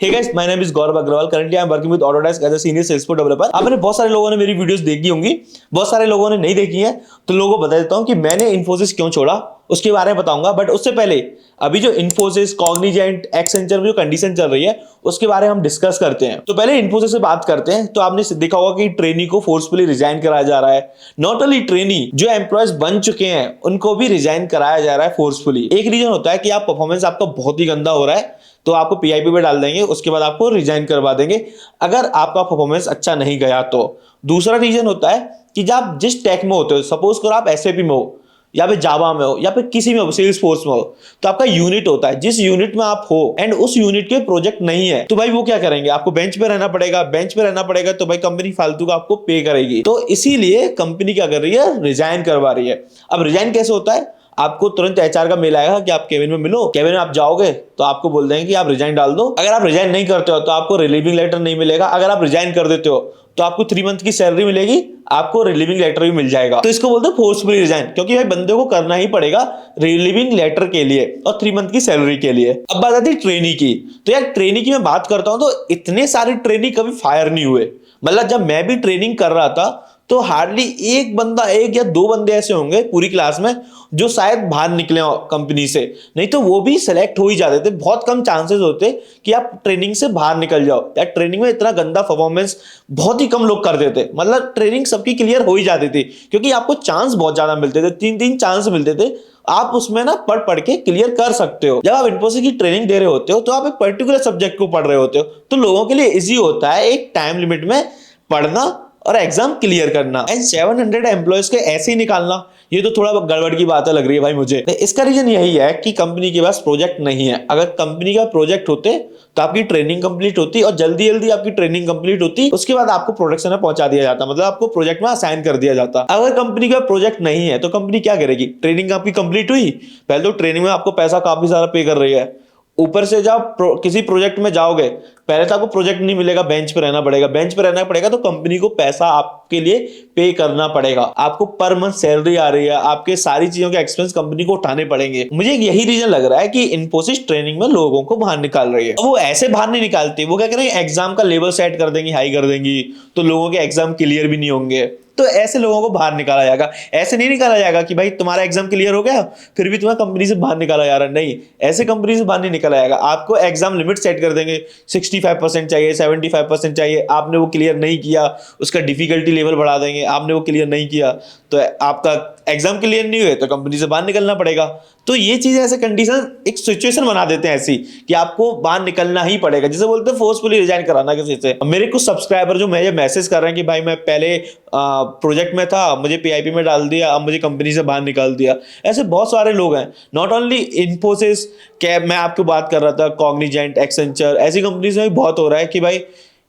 Hey guys, my name is Gaurav Agrawal. Currently, I am working with Autodesk as a senior Salesforce developer. आपने बहुत सारे लोगों ने मेरी वीडियोस देखी होंगी, बहुत सारे लोगों ने नहीं देखी हैं, तो लोगों को बता देता हूं कि मैंने इन्फोसिस क्यों छोड़ा, उसके बारे में बताऊंगा। बट उससे पहले अभी जो इन्फोसिस, कॉग्निजेंट, एक्सेंचर में जो कंडीशन चल रही है उसके बारे में हम डिस्कस करते हैं। तो पहले इन्फोसिस से बात करते हैं। तो आपने देखा होगा कि ट्रेनी को फोर्सफुली रिजाइन कराया जा रहा है। नॉट ओनली ट्रेनी, जो एम्प्लॉयज बन चुके हैं उनको भी रिजाइन कराया जा रहा है फोर्सफुली। एक रीजन होता है कि आप परफॉर्मेंस आपका बहुत ही गंदा हो रहा है तो आपको पीआईपी पे डाल देंगे, उसके बाद आपको रिजाइन करवा देंगे अगर आपका परफॉर्मेंस अच्छा नहीं गया तो। दूसरा रीजन होता है कि जब आप जिस टेक में होते हो, सपोज करो आप एसएपी में हो या फिर जावा में हो या फिर किसी में हो, सेल्स फोर्स में हो, तो आपका यूनिट होता है। जिस यूनिट में आप हो एंड उस यूनिट के प्रोजेक्ट नहीं है तो भाई वो क्या करेंगे, आपको बेंच पे रहना पड़ेगा। बेंच पे रहना पड़ेगा तो भाई कंपनी फालतू का आपको पे करेगी। तो इसीलिए कंपनी क्या कर रही है, रिजाइन करवा रही है। अब रिजाइन कैसे होता है, आपको तुरंत एचआर का मेल आएगा कि आप केबिन में मिलो। केबिन में आप जाओगे तो आपको बोल देंगे कि आप रिजाइन डाल दो। अगर आप रिजाइन नहीं करते हो तो आपको रिलीविंग लेटर नहीं मिलेगा। अगर आप रिजाइन कर देते हो तो आपको 3 मंथ की सैलरी मिलेगी, आपको रिलीविंग लेटर भी मिल जाएगा। तो इसको बोलते हैं फोर्सफुली रिजाइन, क्योंकि भाई बंदे को करना ही पड़ेगा रिलीविंग लेटर के लिए और 3 मंथ की सैलरी के लिए। अब बात आती है ट्रेनी की। तो यार ट्रेनी की मैं बात करता हूं तो इतने सारे ट्रेनी कभी फायर नहीं हुए। मतलब जब मैं भी ट्रेनिंग कर रहा था तो हार्डली एक बंदा, एक या दो बंदे ऐसे होंगे पूरी क्लास में जो शायद बाहर निकले हो कंपनी से, नहीं तो वो भी सेलेक्ट हो ही जाते थे। बहुत कम चांसेस होते कि आप ट्रेनिंग से बाहर निकल जाओ। यार ट्रेनिंग में इतना गंदा परफॉर्मेंस बहुत ही कम लोग करते थे। मतलब ट्रेनिंग सबकी क्लियर हो ही जाती थी क्योंकि आपको चांस बहुत ज्यादा मिलते थे, 3-3 चांस मिलते थे। आप उसमें ना पढ़ पढ़ के क्लियर कर सकते हो। जब आप इन्फोसिस की ट्रेनिंग दे रहे होते हो तो आप एक पर्टिकुलर सब्जेक्ट को पढ़ रहे होते हो, तो लोगों के लिए इजी होता है एक टाइम लिमिट में पढ़ना और एग्जाम क्लियर करना। एंड 700 एम्प्लॉयज के ऐसे ही निकालना, ये तो थोड़ा गड़बड़ की बात लग रही है भाई मुझे। इसका रीजन यही है कि कंपनी के पास प्रोजेक्ट नहीं है। अगर कंपनी का प्रोजेक्ट होते तो आपकी ट्रेनिंग कंप्लीट होती और जल्दी जल्दी आपकी ट्रेनिंग कंप्लीट होती, उसके बाद आपको प्रोडक्शन में पहुंचा दिया जाता, मतलब आपको प्रोजेक्ट में असाइन कर दिया जाता। अगर कंपनी का प्रोजेक्ट नहीं है तो कंपनी क्या करेगी, ट्रेनिंग आपकी कंप्लीट हुई, पहले तो ट्रेनिंग में आपको पैसा काफी सारा पे कर रही है, ऊपर से जब किसी प्रोजेक्ट में जाओगे पहले तो आपको प्रोजेक्ट नहीं मिलेगा, बेंच पे रहना पड़ेगा। बेंच पे रहना पड़ेगा तो कंपनी को पैसा आपके लिए पे करना पड़ेगा। आपको पर मंथ सैलरी आ रही है, आपके सारी चीजों के एक्सपेंस कंपनी को उठाने पड़ेंगे। मुझे यही रीजन लग रहा है कि इन्फोसिस ट्रेनिंग में लोगों को बाहर निकाल रही है। वो ऐसे बाहर नहीं निकालती, वो क्या करेंगे, एग्जाम का लेवल सेट कर देंगी, हाई कर देंगी, तो लोगों के एग्जाम क्लियर भी नहीं होंगे। तो ऐसे लोगों को बाहर निकाला जाएगा। ऐसे नहीं निकाला जाएगा कि भाई तुम्हारा एग्जाम क्लियर हो गया फिर भी तुम्हें कंपनी से बाहर निकाला जा रहा है, नहीं, ऐसे कंपनी से बाहर नहीं निकाला जाएगा। आपको एग्जाम लिमिट सेट कर देंगे, 65% चाहिए, 75% चाहिए, आपने वो क्लियर नहीं किया, उसका डिफिकल्टी लेवल बढ़ा देंगे। आपने वो क्लियर नहीं किया तो आपका एग्जाम क्लियर नहीं हुए तो कंपनी से बाहर निकलना पड़ेगा। तो ये चीजें ऐसे कंडीशन एक सिचुएशन बना देते हैं ऐसी कि आपको बाहर निकलना ही पड़ेगा, जिसे बोलते हैं फोर्सफुली रिजाइन कराना किसी से। मेरे कुछ सब्सक्राइबर जो मुझे मैसेज कर रहे हैं कि भाई मैं पहले प्रोजेक्ट में था, मुझे पीआईपी में डाल दिया, अब मुझे कंपनी से बाहर निकाल दिया, ऐसे बहुत सारे लोग हैं। नॉट ओनली इन्फोसिस, कैब मैं आपको बात कर रहा था, कॉग्निजेंट, एक्सेंचर, ऐसी कंपनीज में भी बहुत हो रहा है कि भाई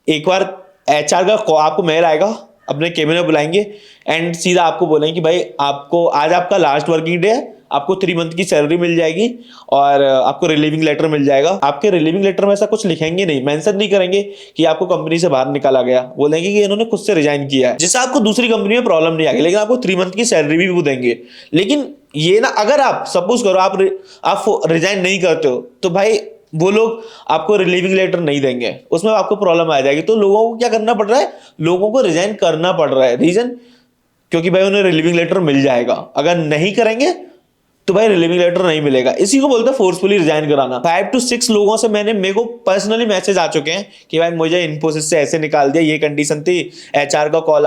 एक बार एचआर का आपको मेल आएगा, अपने केबिन में बुलाएंगे एंड सीधा आपको बोलेंगे कि भाई आपको आज आपका लास्ट वर्किंग डे है, आपको 3 मंथ की सैलरी मिल जाएगी और आपको रिलीविंग लेटर मिल जाएगा। आपके रिलीविंग लेटर में ऐसा कुछ लिखेंगे नहीं, मेंशन नहीं करेंगे कि आपको कंपनी से बाहर निकाला गया, बोलेंगे कि इन्होंने खुद से रिजाइन किया है, जिससे आपको दूसरी कंपनी में प्रॉब्लम नहीं आएगी, लेकिन आपको 3 मंथ की सैलरी भी वो देंगे। लेकिन ये ना, अगर आप सपोज करो आप रिजाइन नहीं करते हो तो भाई वो लोग आपको रिलीविंग लेटर नहीं देंगे, उसमें आपको प्रॉब्लम आ जाएगी। तो लोगों को क्या करना पड़ रहा है, लोगों को रिजाइन करना पड़ रहा है। रीजन, क्योंकि भाई उन्हें रिलीविंग लेटर मिल जाएगा। अगर नहीं करेंगे तो भाई रिलीविंग लेटर नहीं मिलेगा। इसी को बोलते हैं फोर्सफुली रिजाइन कराना। 5 to 6 लोगों से मेरे को पर्सनली मैसेज आ चुके हैं कि भाई मुझे इन्फोसिस से ऐसे निकाल दिया, ये कंडीशन थी, एचआर का कॉल,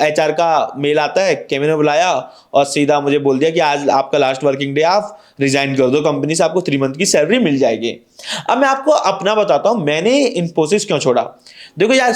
एचआर का मेल आता है, केबिन में बुलाया और सीधा मुझे बोल दिया कि आज आपका लास्ट वर्किंग डे, आप रिजाइन कर दो कंपनी से, आपको 3 मंथ की सैलरी मिल जाएगी। अब मैं आपको अपना बताता हूं मैंने इन्फोसिस क्यों छोड़ा। देखो यार,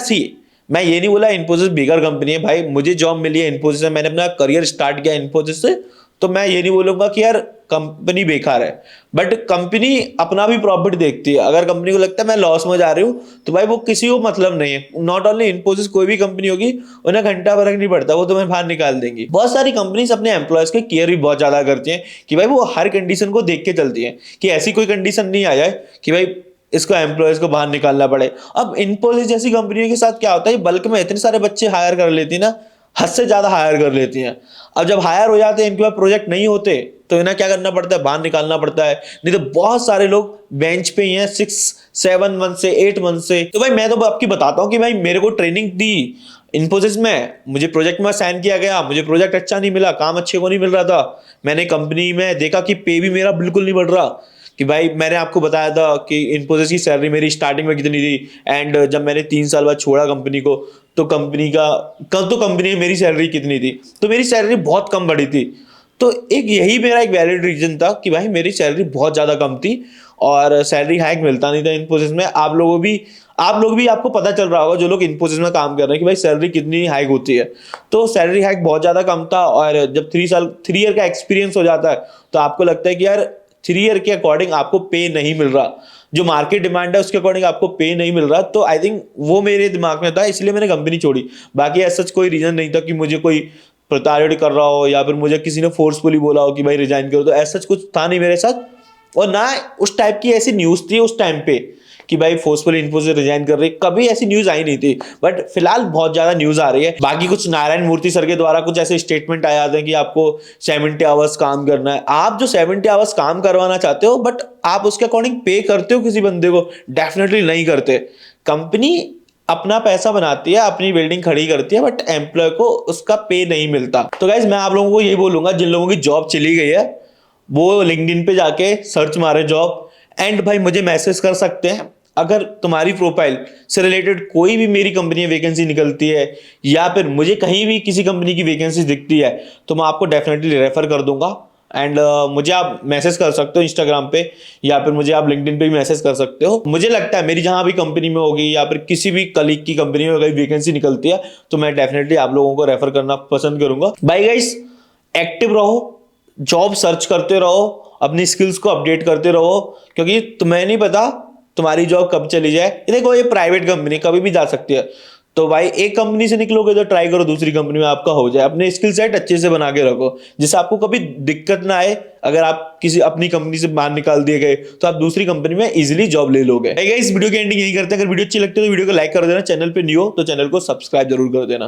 मैं ये नहीं बोला इन्फोसिस बिगर कंपनी है, भाई मुझे जॉब मिली है इन्फोसिस में, मैंने अपना करियर स्टार्ट किया इन्फोसिस से, तो मैं ये नहीं बोलूंगा कि यार कंपनी बेकार है। बट कंपनी अपना भी प्रॉफिट देखती है। अगर कंपनी को लगता है मैं लॉस में जा रही हूं तो भाई वो किसी को मतलब नहीं है। नॉट ओनली इन्फोसिस, कोई भी कंपनी होगी, उन्हें घंटा फर्क नहीं पड़ता, वो तुम्हें बाहर निकाल देंगी। बहुत सारी कंपनीज अपने एम्प्लॉयज के केयर भी बहुत ज्यादा करती हैं कि भाई वो हर कंडीशन को देख के चलती है कि ऐसी कोई कंडीशन नहीं आ जाए कि भाई इसको एम्प्लॉयज को बाहर निकालना पड़े। अब इन्फोसिस जैसी कंपनियों के साथ क्या होता है, बल्क में इतने सारे बच्चे हायर कर लेती है ना, हद से ज्यादा हायर कर लेती हैं। अब जब हायर हो जाते हैं, इनके पास प्रोजेक्ट नहीं होते तो इन्हें क्या करना पड़ता है, बाहर निकालना पड़ता है। नहीं तो बहुत सारे लोग बेंच पे ही हैं 6-7 मंथ से, 8 मंथ से। तो भाई मैं तो आपकी बताता हूँ कि भाई मेरे को ट्रेनिंग दी इन्फोसिस में, मुझे प्रोजेक्ट में साइन किया गया, मुझे प्रोजेक्ट अच्छा नहीं मिला, काम अच्छे को नहीं मिल रहा था। मैंने कंपनी में देखा कि पे भी मेरा बिल्कुल नहीं बढ़ रहा। कि भाई मैंने आपको बताया था कि इन्फोसिस की सैलरी मेरी स्टार्टिंग में कितनी थी, एंड जब मैंने 3 साल बाद छोड़ा कंपनी को, तो कंपनी में मेरी सैलरी कितनी थी, तो मेरी सैलरी बहुत कम बढ़ी थी। तो एक यही मेरा एक वैलिड रीजन था कि भाई मेरी सैलरी बहुत ज्यादा कम थी और सैलरी हाइक मिलता नहीं था इन्फोसिस में। आप लोग भी आपको पता चल रहा होगा जो लोग इन्फोसिस में काम कर रहे हैं कि भाई सैलरी कितनी हाइक होती है। तो सैलरी हाइक बहुत ज्यादा कम था, और जब 3 ईयर का एक्सपीरियंस हो जाता है तो आपको लगता है कि यार 3 ईयर के अकॉर्डिंग आपको पे नहीं मिल रहा, जो मार्केट डिमांड है उसके अकॉर्डिंग आपको पे नहीं मिल रहा। तो आई थिंक वो मेरे दिमाग में था, इसलिए मैंने कंपनी छोड़ी। बाकी ऐसा कोई रीजन नहीं था कि मुझे कोई प्रताड़ित कर रहा हो या फिर मुझे किसी ने फोर्सफुली बोला हो कि भाई रिजाइन करो, तो ऐसा कुछ था नहीं मेरे साथ। और ना उस टाइप की ऐसी न्यूज थी उस टाइम पे कि भाई फोर्सफुली इन्फोसिस रिजाइन कर रही, कभी ऐसी न्यूज आई नहीं थी। बट फिलहाल बहुत ज्यादा न्यूज आ रही है। बाकी कुछ नारायण मूर्ति सर के द्वारा कुछ ऐसे स्टेटमेंट आ जाते हैं कि आपको 70 आवर्स काम करना है। आप जो 70 आवर्स काम करवाना चाहते हो, बट आप उसके अकॉर्डिंग पे करते हो किसी बंदे को? डेफिनेटली नहीं करते। कंपनी अपना पैसा बनाती है, अपनी बिल्डिंग खड़ी करती है, बट एम्प्लॉय को उसका पे नहीं मिलता। तो गाइज मैं आप लोगों को यही बोलूंगा, जिन लोगों की जॉब चली गई है वो लिंक्डइन पे जाके सर्च मारे जॉब, एंड भाई मुझे मैसेज कर सकते हैं। अगर तुम्हारी प्रोफाइल से रिलेटेड कोई भी मेरी कंपनी में वैकेंसी निकलती है, या फिर मुझे कहीं भी किसी कंपनी की वैकेंसी दिखती है, तो मैं आपको डेफिनेटली रेफर कर दूंगा। एंड मुझे आप मैसेज कर सकते हो इंस्टाग्राम पे, या फिर मुझे आप लिंक्डइन पे भी मैसेज कर सकते हो। मुझे लगता है मेरी जहां भी कंपनी में होगी या फिर किसी भी कलीग की कंपनी में अगर वैकेंसी निकलती है, तो मैं डेफिनेटली आप लोगों को रेफर करना पसंद करूंगा। बाय गाइस, एक्टिव रहो, जॉब सर्च करते रहो, अपनी स्किल्स को अपडेट करते रहो, क्योंकि तुम्हें नहीं पता तुम्हारी जॉब कब चली जाए। ये देखो, ये प्राइवेट कंपनी कभी भी जा सकती है। तो भाई एक कंपनी से निकलोगे तो ट्राई करो दूसरी कंपनी में आपका हो जाए। अपने स्किल सेट अच्छे से बना के रखो, जिससे आपको कभी दिक्कत ना आए। अगर आप किसी अपनी कंपनी से बाहर निकाल दिए गए तो आप दूसरी कंपनी में इजीली जॉब ले लोगे। इस वीडियो की एंडिंग यही करते हैं। अगर वीडियो अच्छी लगती है तो वीडियो को लाइक कर देना, चैनल पे न्यू हो तो चैनल को सब्सक्राइब जरूर कर देना।